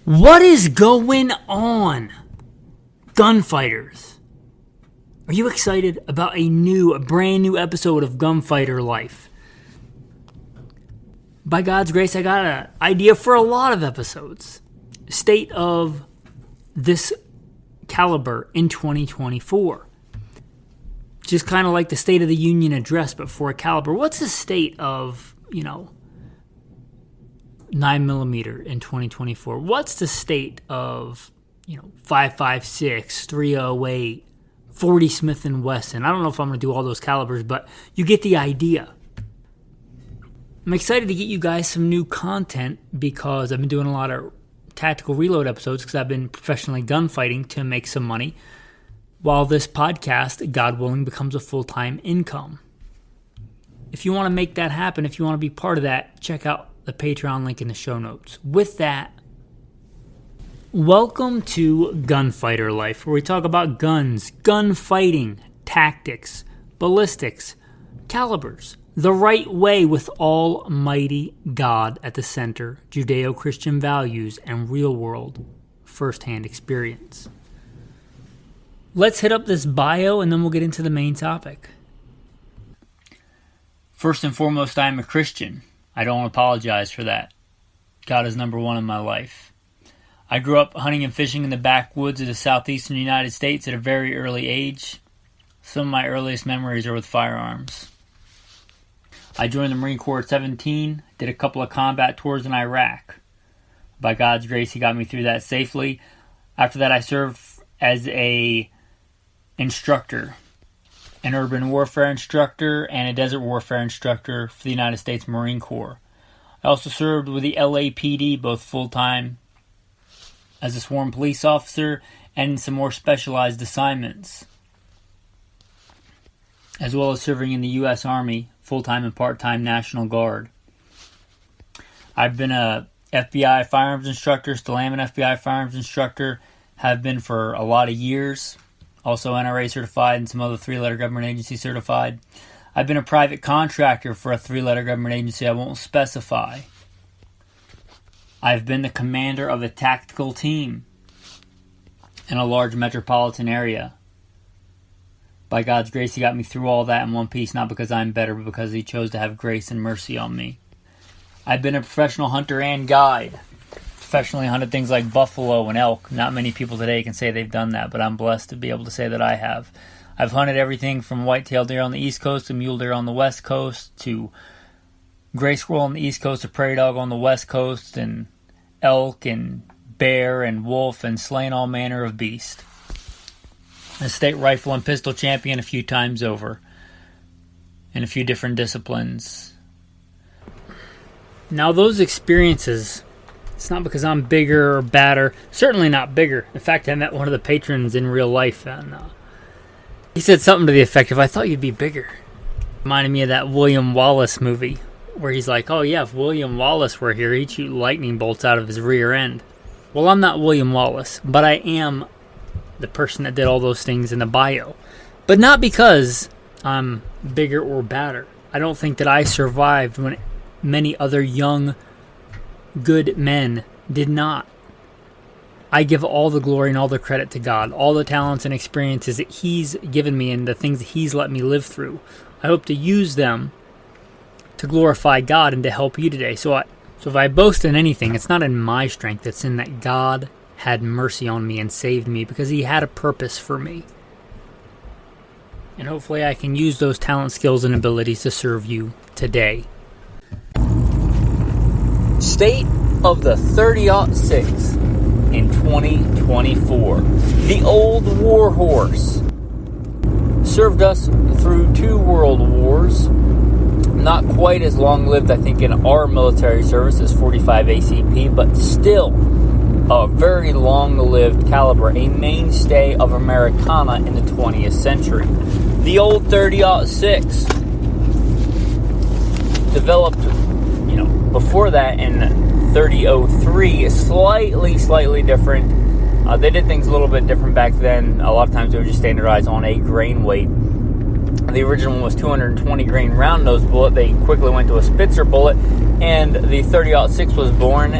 What is going on, gunfighters? Are you excited about a brand new episode of Gunfighter Life? By God's grace, I got an idea for a lot of episodes. State of this caliber in 2024. Just kind of like the State of the Union address, but for a caliber. What's the state of, 9mm in 2024? What's the state of, 5.56, 308, 40 Smith & Wesson? I don't know if I'm going to do all those calibers, but you get the idea. I'm excited to get you guys some new content because I've been doing a lot of tactical reload episodes because I've been professionally gunfighting to make some money while this podcast, God willing, becomes a full-time income. If you want to make that happen, if you want to be part of that, check out the Patreon link in the show notes. With that, welcome to Gunfighter Life, where we talk about guns, gunfighting, tactics, ballistics, calibers, the right way with Almighty God at the center, Judeo-Christian values, and real-world first-hand experience. Let's hit up this bio, and then we'll get into the main topic. First and foremost, I am a Christian. I don't apologize for that. God is number one in my life. I grew up hunting and fishing in the backwoods of the southeastern United States at a very early age. Some of my earliest memories are with firearms. I joined the Marine Corps at 17, did a couple of combat tours in Iraq. By God's grace, He got me through that safely. After that, I served as an instructor, an urban warfare instructor, and a desert warfare instructor for the United States Marine Corps. I also served with the LAPD, both full-time as a sworn police officer and some more specialized assignments, as well as serving in the U.S. Army, full-time and part-time National Guard. I've been a FBI firearms instructor, still am an FBI firearms instructor, have been for a lot of years. Also NRA certified and some other three-letter government agency certified. I've been a private contractor for a three-letter government agency I won't specify. I've been the commander of a tactical team in a large metropolitan area. By God's grace, He got me through all that in one piece, not because I'm better, but because He chose to have grace and mercy on me. I've been a professional hunter and guide. Professionally hunted things like buffalo and elk. Not many people today can say they've done that, but I'm blessed to be able to say that I have. I've hunted everything from white-tailed deer on the East Coast to mule deer on the West Coast to gray squirrel on the East Coast to prairie dog on the West Coast and elk and bear and wolf and slain all manner of beast. A state rifle and pistol champion a few times over in a few different disciplines. Now those experiences, it's not because I'm bigger or badder. Certainly not bigger. In fact, I met one of the patrons in real life, and he said something to the effect of, "I thought you'd be bigger." Reminded me of that William Wallace movie, where he's like, "Oh yeah, if William Wallace were here, he'd shoot lightning bolts out of his rear end." Well, I'm not William Wallace, but I am the person that did all those things in the bio. But not because I'm bigger or badder. I don't think that I survived when many other young good men did not. I give all the glory and all the credit to God, all the talents and experiences that He's given me and the things that He's let me live through. I hope to use them to glorify God and to help you today. So if I boast in anything, it's not in my strength, it's in that God had mercy on me and saved me because He had a purpose for me. And hopefully I can use those talent, skills, and abilities to serve you today. State of the 30-06 in 2024. The old warhorse served us through 2 world wars. Not quite as long-lived, I think, in our military service as 45 ACP, but still a very long-lived caliber, a mainstay of Americana in the 20th century. The old 30-06 developed before that in 3003 is slightly different. They did things a little bit different back then. A lot of times they would just standardize on a grain weight. The original one was 220 grain round nose bullet. They quickly went to a Spitzer bullet, and the 30-06 was born.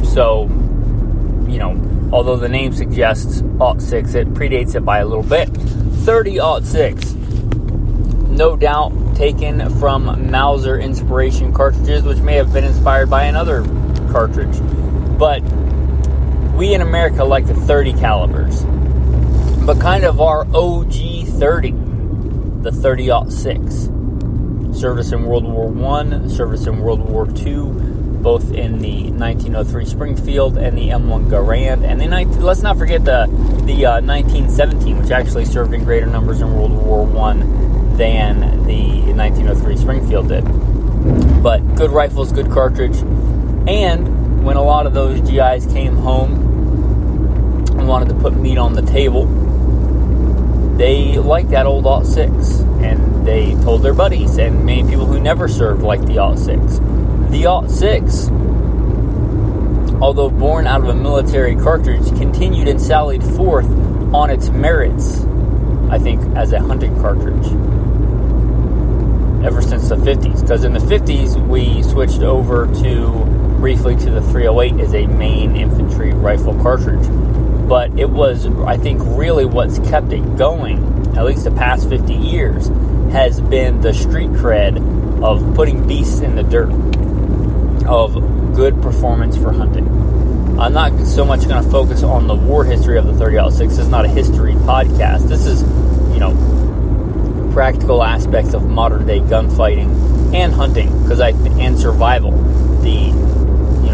So although the name suggests .6, it predates it by a little bit. 30-06, no doubt taken from Mauser inspiration cartridges, which may have been inspired by another cartridge. But we in America like the 30 calibers. But kind of our OG 30, the 30-06. Service in World War I, service in World War II, both in the 1903 Springfield and the M1 Garand. And let's not forget the 1917, which actually served in greater numbers in World War I than the 1903 Springfield did. But good rifles, good cartridge. And when a lot of those GIs came home and wanted to put meat on the table, they liked that old .6, and they told their buddies, and many people who never served liked the .6. The .6, although born out of a military cartridge, continued and sallied forth on its merits, I think, as a hunting cartridge ever since the 50s. Because in the 50s, we switched over briefly to the 308 as a main infantry rifle cartridge. But it was, I think, really what's kept it going, at least the past 50 years, has been the street cred of putting beasts in the dirt, of good performance for hunting. I'm not so much going to focus on the war history of the 30-06. This is not a history podcast. This is, practical aspects of modern-day gunfighting and hunting, and survival. The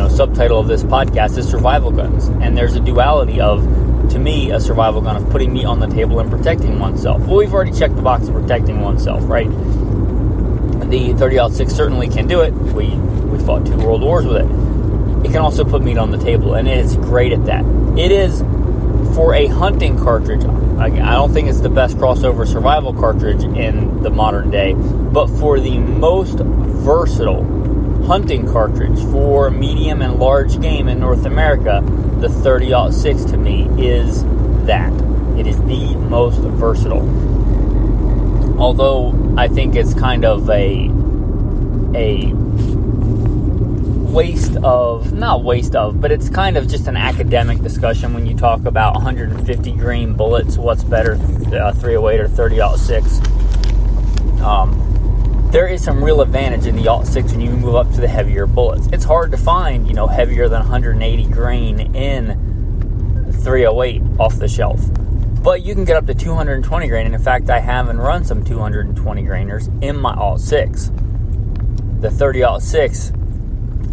subtitle of this podcast is Survival Guns, and there's a duality of, to me, a survival gun of putting meat on the table and protecting oneself. Well, we've already checked the box of protecting oneself, right? The 30-06 certainly can do it. We fought 2 world wars with it. It can also put meat on the table, and it is great at that. It is, for a hunting cartridge, I don't think it's the best crossover survival cartridge in the modern day, but for the most versatile hunting cartridge for medium and large game in North America, the 30-06 to me is that. It is the most versatile. Although I think it's kind of a but it's kind of just an academic discussion when you talk about 150 grain bullets. What's better, 308 or 30-06? There is some real advantage in the .6 when you move up to the heavier bullets. It's hard to find, heavier than 180 grain in 308 off the shelf. But you can get up to 220 grain, and in fact, I have and run some 220 grainers in my .6. The 30-06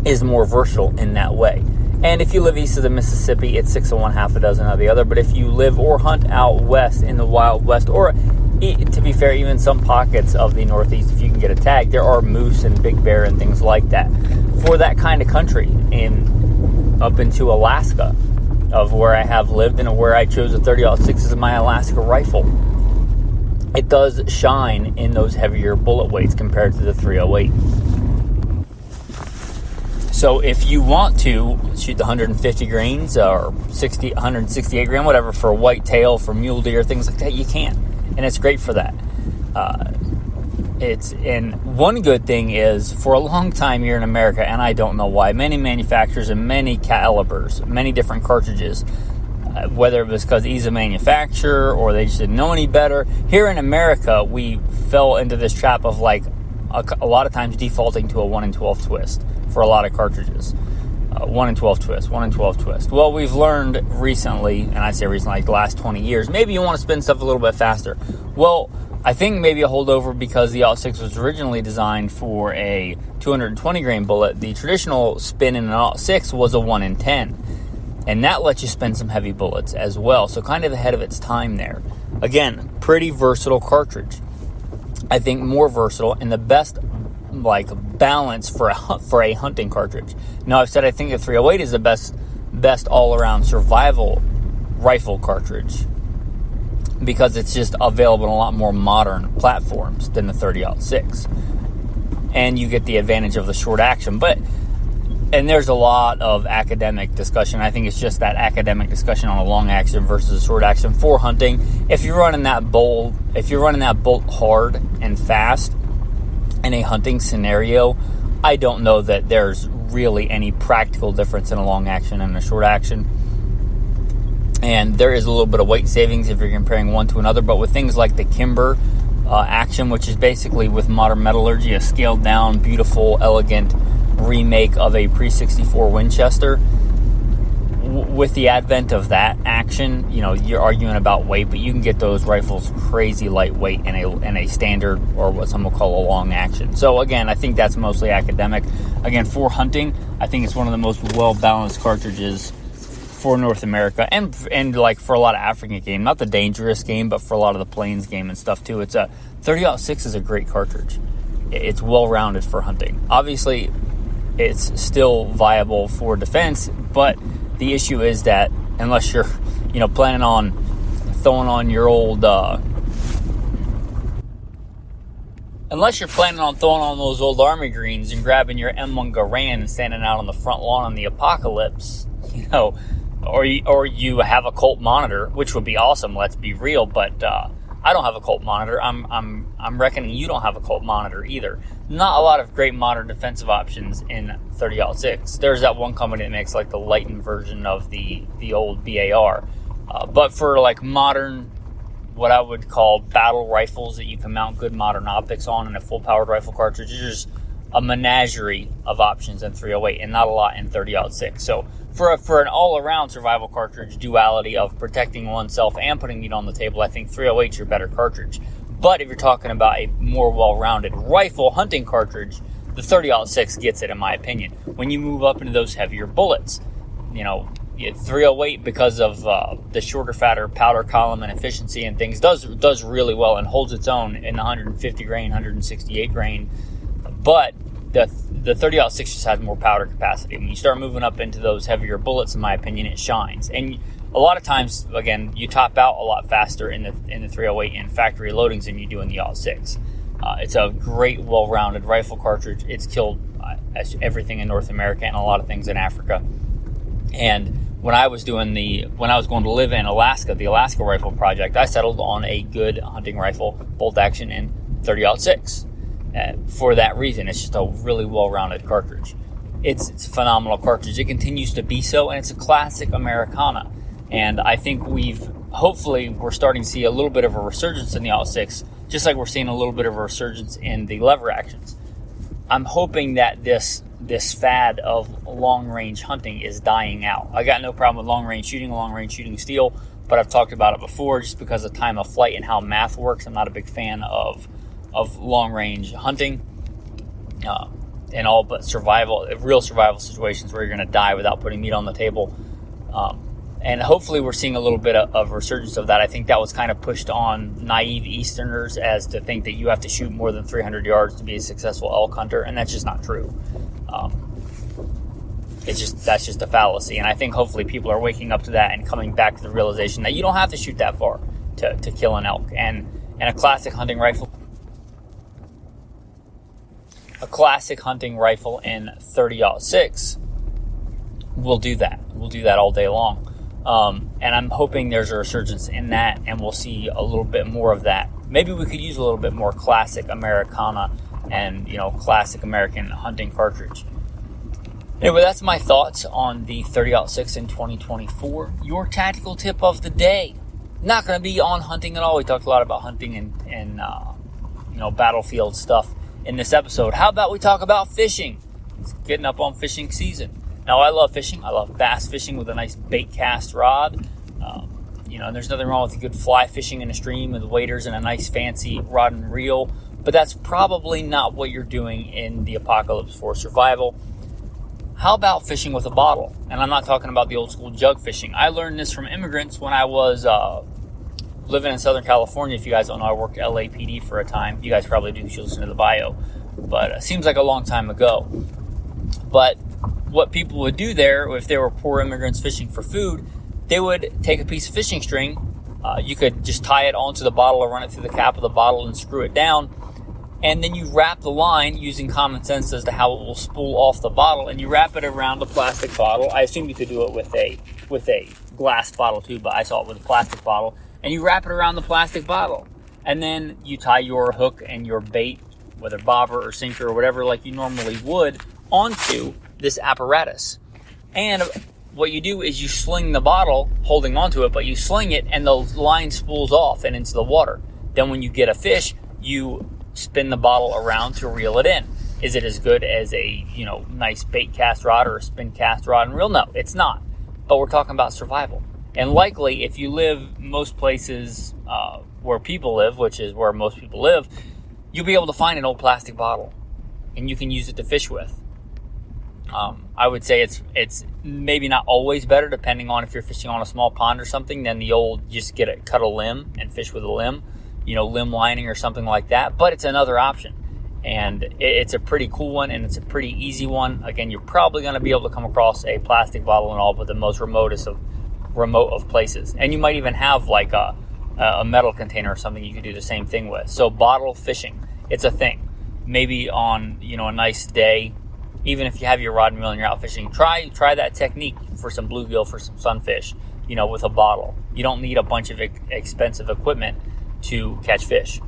is more versatile in that way. And if you live east of the Mississippi, it's 6 of one, half a dozen of the other. But if you live or hunt out west in the Wild West, or to be fair, even some pockets of the Northeast, if you can get a tag, there are moose and big bear and things like that. For that kind of country, up into Alaska, of where I have lived and where I chose the 30-06 as my Alaska rifle, it does shine in those heavier bullet weights compared to the 308. So if you want to shoot the 150 grains or 168 grain, whatever, for whitetail, for mule deer, things like that, you can. And it's great for that. And one good thing is, for a long time here in America, and I don't know why, many manufacturers and many calibers, many different cartridges, whether it was because ease of manufacture or they just didn't know any better. Here in America, we fell into this trap of a lot of times defaulting to a 1 in 12 twist for a lot of cartridges. 1 in 12 twist, 1 in 12 twist. Well, we've learned recently, and I say recently, like the last 20 years, maybe you want to spin stuff a little bit faster. Well, I think maybe a holdover because the .06 was originally designed for a 220 grain bullet. The traditional spin in an .06 was a 1 in 10. And that lets you spin some heavy bullets as well. So kind of ahead of its time there. Again, pretty versatile cartridge. I think more versatile and the best balance for a hunting cartridge. Now, I've said I think the 308 is the best all-around survival rifle cartridge because it's just available on a lot more modern platforms than the 30-06. And you get the advantage of the short action. And there's a lot of academic discussion. I think it's just that academic discussion on a long action versus a short action for hunting. If you're running that bolt hard and fast in a hunting scenario, I don't know that there's really any practical difference in a long action and a short action. and there is a little bit of weight savings if you're comparing one to another. But with things like the Kimber action, which is basically with modern metallurgy a scaled down, beautiful, elegant remake of a pre-64 Winchester, with the advent of that action, you're arguing about weight, but you can get those rifles crazy lightweight in a standard, or what some will call a long action. So again, I think that's mostly academic. Again, for hunting, I think it's one of the most well-balanced cartridges for North America, and like for a lot of African game, not the dangerous game, but for a lot of the plains game and stuff too. It's a 30-06 is a great cartridge. It's well-rounded for hunting. Obviously, it's still viable for defense, but the issue is that unless you're, planning on throwing on your old, unless you're planning on throwing on those old Army greens and grabbing your M1 Garand and standing out on the front lawn in the apocalypse, or you have a Colt Monitor, which would be awesome. Let's be real, but I don't have a Colt Monitor. I'm reckoning you don't have a Colt Monitor either. Not a lot of great modern defensive options in 30-06. There's that one company that makes like the lightened version of the old BAR. But for like modern, what I would call battle rifles that you can mount good modern optics on and a full powered rifle cartridge, there's a menagerie of options in 308 and not a lot in 30-06. So for an all-around survival cartridge duality of protecting oneself and putting meat on the table, I think 308 is your better cartridge. But if you're talking about a more well-rounded rifle hunting cartridge, the 30-06 gets it, in my opinion. When you move up into those heavier bullets, 308, because of the shorter, fatter powder column and efficiency and things, does really well and holds its own in the 150 grain, 168 grain. But the 30-06 just has more powder capacity. When you start moving up into those heavier bullets, in my opinion, it shines. And a lot of times, again, you top out a lot faster in the 308 in factory loadings than you do in the 06. It's a great, well-rounded rifle cartridge. It's killed everything in North America and a lot of things in Africa. And when I was going to live in Alaska, the Alaska Rifle Project, I settled on a good hunting rifle, bolt action in 30-06. For that reason, it's just a really well-rounded cartridge. It's a phenomenal cartridge. It continues to be so, and it's a classic Americana. And I think we're starting to see a little bit of a resurgence in the 06, just like we're seeing a little bit of a resurgence in the lever actions. I'm hoping that this fad of long-range hunting is dying out. I got no problem with long-range shooting steel, but I've talked about it before just because of time of flight and how math works. I'm not a big fan of long-range hunting and all but real survival situations where you're going to die without putting meat on the table. And hopefully we're seeing a little bit of resurgence of that. I think that was kind of pushed on naive Easterners as to think that you have to shoot more than 300 yards to be a successful elk hunter, and that's just not true. That's just a fallacy, and I think hopefully people are waking up to that and coming back to the realization that you don't have to shoot that far to kill an elk. And a classic hunting rifle in 30-06 will do that. We'll do that all day long. And I'm hoping there's a resurgence in that, and we'll see a little bit more of that. Maybe we could use a little bit more classic Americana and, classic American hunting cartridge. Anyway, that's my thoughts on the 30-06 in 2024. Your tactical tip of the day. Not going to be on hunting at all. We talked a lot about hunting and battlefield stuff in this episode. How about we talk about fishing? It's getting up on fishing season. Now, I love fishing. I love bass fishing with a nice bait cast rod. And there's nothing wrong with good fly fishing in a stream with waders and a nice fancy rod and reel. But that's probably not what you're doing in the apocalypse for survival. How about fishing with a bottle? And I'm not talking about the old school jug fishing. I learned this from immigrants when I was living in Southern California. If you guys don't know, I worked LAPD for a time. You guys probably do if you listen to the bio. But it seems like a long time ago. But what people would do there, if they were poor immigrants fishing for food, they would take a piece of fishing string. You could just tie it onto the bottle or run it through the cap of the bottle and screw it down. And then you wrap the line using common sense as to how it will spool off the bottle, and you wrap it around the plastic bottle. I assume you could do it with a glass bottle too, but I saw it with a plastic bottle. And you wrap it around the plastic bottle. And then you tie your hook and your bait, whether bobber or sinker or whatever, like you normally would, onto this apparatus. And what you do is you sling the bottle, holding onto it, but you sling it and the line spools off and into the water. Then when you get a fish, you spin the bottle around to reel it in. Is it as good as a, nice bait cast rod or a spin cast rod and reel? No, it's not. But we're talking about survival. And likely, if you live most places where people live, which is where most people live, you'll be able to find an old plastic bottle and you can use it to fish with. I would say it's maybe not always better, depending on if you're fishing on a small pond or something, than the old just cut a limb and fish with a limb, limb lining or something like that. But it's another option. And it's a pretty cool one, and it's a pretty easy one. Again, you're probably going to be able to come across a plastic bottle and all, but the most remote of places. And you might even have like a metal container or something you could do the same thing with. So bottle fishing, it's a thing. Maybe on a nice day, even if you have your rod and reel and you're out fishing, try that technique for some bluegill, for some sunfish, with a bottle. You don't need a bunch of expensive equipment to catch fish.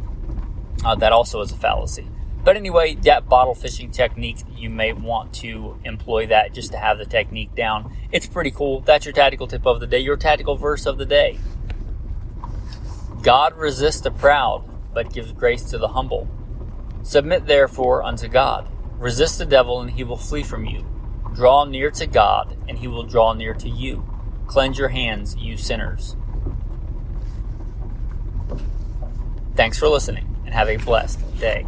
That also is a fallacy. But anyway, that bottle fishing technique, you may want to employ that just to have the technique down. It's pretty cool. That's your tactical tip of the day, your tactical verse of the day. God resists the proud, but gives grace to the humble. Submit therefore unto God. Resist the devil, and he will flee from you. Draw near to God, and he will draw near to you. Cleanse your hands, you sinners. Thanks for listening, and have a blessed day.